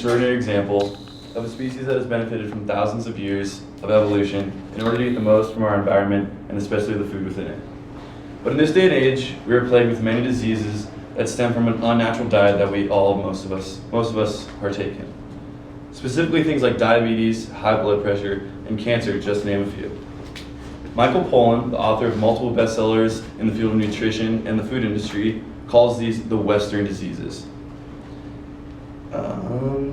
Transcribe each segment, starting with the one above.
extraordinary example of a species that has benefited from thousands of years of evolution in order to get the most from our environment and especially the food within it. But in this day and age, we are plagued with many diseases that stem from an unnatural diet that most of us partake in. Specifically things like diabetes, high blood pressure, and cancer, just to name a few. Michael Pollan, the author of multiple bestsellers in the field of nutrition and the food industry, calls these the Western diseases.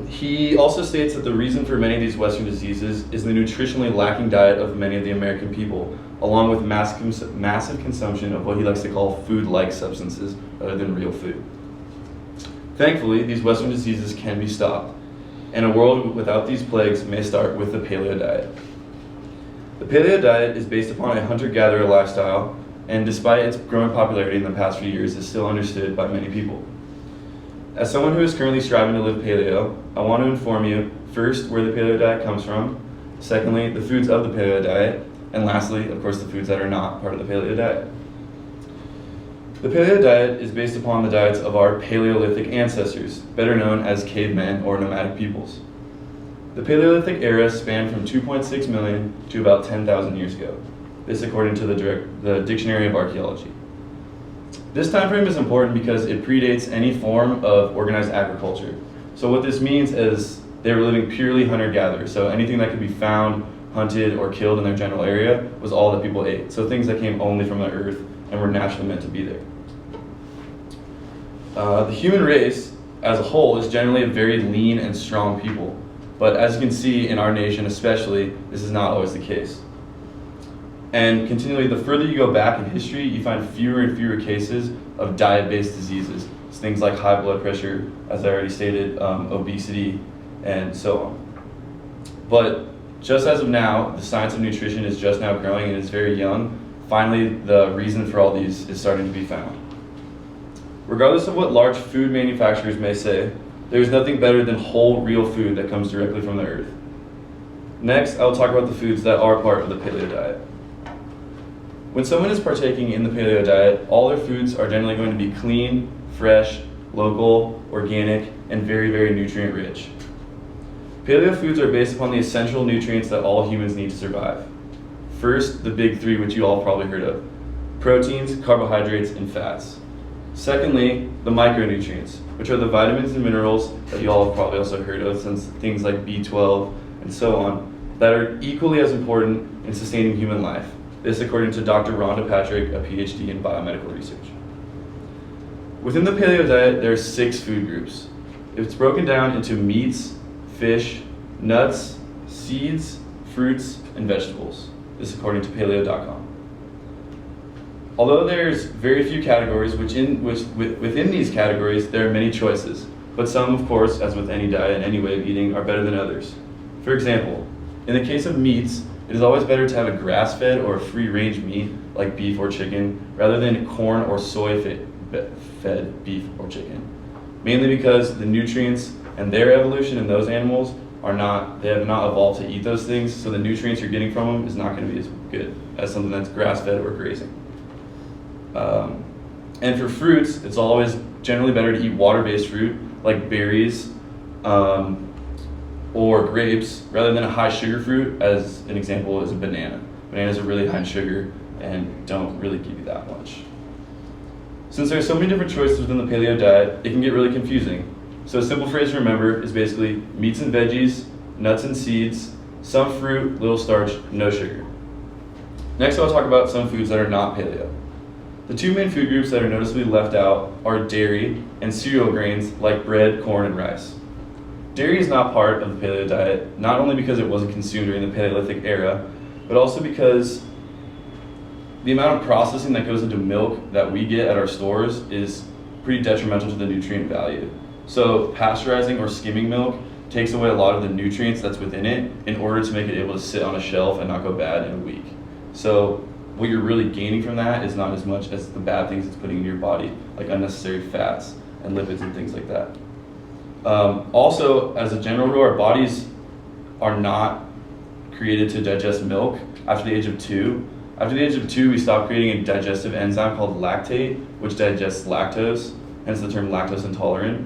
He also states that the reason for many of these Western diseases is the nutritionally lacking diet of many of the American people, along with massive consumption of what he likes to call food-like substances other than real food. Thankfully, these Western diseases can be stopped, and a world without these plagues may start with the Paleo diet. The Paleo diet is based upon a hunter-gatherer lifestyle, and despite its growing popularity in the past few years, is still understood by many people. As someone who is currently striving to live paleo, I want to inform you, first, where the paleo diet comes from, secondly, the foods of the paleo diet, and lastly, of course, the foods that are not part of the paleo diet. The paleo diet is based upon the diets of our Paleolithic ancestors, better known as cavemen or nomadic peoples. The Paleolithic era spanned from 2.6 million to about 10,000 years ago. This according to the Dictionary of Archaeology. This time frame is important because it predates any form of organized agriculture. So what this means is they were living purely hunter-gatherer. So anything that could be found, hunted, or killed in their general area was all that people ate. So things that came only from the earth and were naturally meant to be there. The human race as a whole is generally a very lean and strong people. But as you can see in our nation especially, this is not always the case. And continually, the further you go back in history, you find fewer and fewer cases of diet-based diseases. It's things like high blood pressure, as I already stated, obesity, and so on. But just as of now, the science of nutrition is just now growing and is very young. Finally, the reason for all these is starting to be found. Regardless of what large food manufacturers may say, there is nothing better than whole, real food that comes directly from the earth. Next, I'll talk about the foods that are part of the paleo diet. When someone is partaking in the paleo diet, all their foods are generally going to be clean, fresh, local, organic, and very, very nutrient rich. Paleo foods are based upon the essential nutrients that all humans need to survive. First, the big three, which you all probably heard of: proteins, carbohydrates, and fats. Secondly, the micronutrients, which are the vitamins and minerals that you all have probably also heard of, since things like B12 and so on, that are equally as important in sustaining human life. This according to Dr. Rhonda Patrick, a PhD in biomedical research. Within the paleo diet, there are 6 food groups. It's broken down into meats, fish, nuts, seeds, fruits, and vegetables. This according to paleo.com. Although there's very few categories, within these categories, there are many choices. But some, of course, as with any diet and any way of eating, are better than others. For example, in the case of meats, it is always better to have a grass-fed or free-range meat like beef or chicken rather than corn or soy-fed beef or chicken. Mainly because the nutrients and their evolution in those animals they have not evolved to eat those things, so the nutrients you're getting from them is not going to be as good as something that's grass-fed or grazing. And for fruits, it's always generally better to eat water-based fruit like berries, or grapes, rather than a high sugar fruit. As an example is a banana. Bananas are really high in sugar and don't really give you that much. Since there are so many different choices within the paleo diet, it can get really confusing. So a simple phrase to remember is basically meats and veggies, nuts and seeds, some fruit, little starch, no sugar. Next, I'll talk about some foods that are not paleo. The 2 main food groups that are noticeably left out are dairy and cereal grains like bread, corn, and rice. Dairy is not part of the paleo diet, not only because it wasn't consumed during the Paleolithic era, but also because the amount of processing that goes into milk that we get at our stores is pretty detrimental to the nutrient value. So pasteurizing or skimming milk takes away a lot of the nutrients that's within it in order to make it able to sit on a shelf and not go bad in a week. So what you're really gaining from that is not as much as the bad things it's putting in your body, like unnecessary fats and lipids and things like that. Also, as a general rule, our bodies are not created to digest milk after the age of 2. After the age of 2, we stop creating a digestive enzyme called lactate, which digests lactose, hence the term lactose intolerant.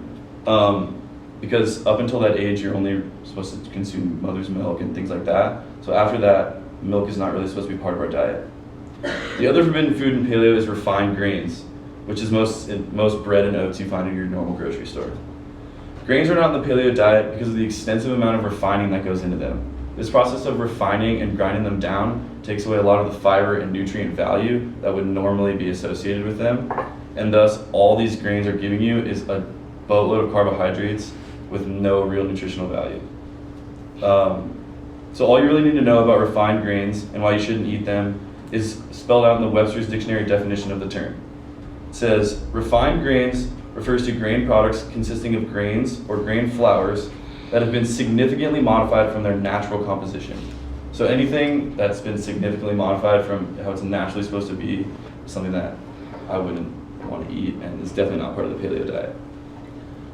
because up until that age, you're only supposed to consume mother's milk and things like that. So after that, milk is not really supposed to be part of our diet. The other forbidden food in paleo is refined grains, which is most bread and oats you find in your normal grocery store. Grains are not in the paleo diet because of the extensive amount of refining that goes into them. This process of refining and grinding them down takes away a lot of the fiber and nutrient value that would normally be associated with them, and thus all these grains are giving you is a boatload of carbohydrates with no real nutritional value. So all you really need to know about refined grains and why you shouldn't eat them is spelled out in the Webster's Dictionary definition of the term. It says, refined grains refers to grain products consisting of grains or grain flours that have been significantly modified from their natural composition. So anything that's been significantly modified from how it's naturally supposed to be is something that I wouldn't want to eat, and it's definitely not part of the paleo diet.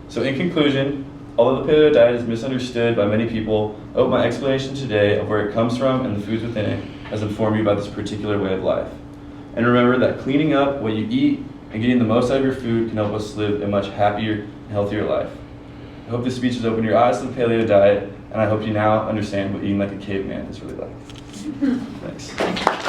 So in conclusion, although the paleo diet is misunderstood by many people, I hope my explanation today of where it comes from and the foods within it has informed you about this particular way of life. And remember that cleaning up what you eat and getting the most out of your food can help us live a much happier and healthier life. I hope this speech has opened your eyes to the paleo diet, and I hope you now understand what eating like a caveman is really like. Thanks.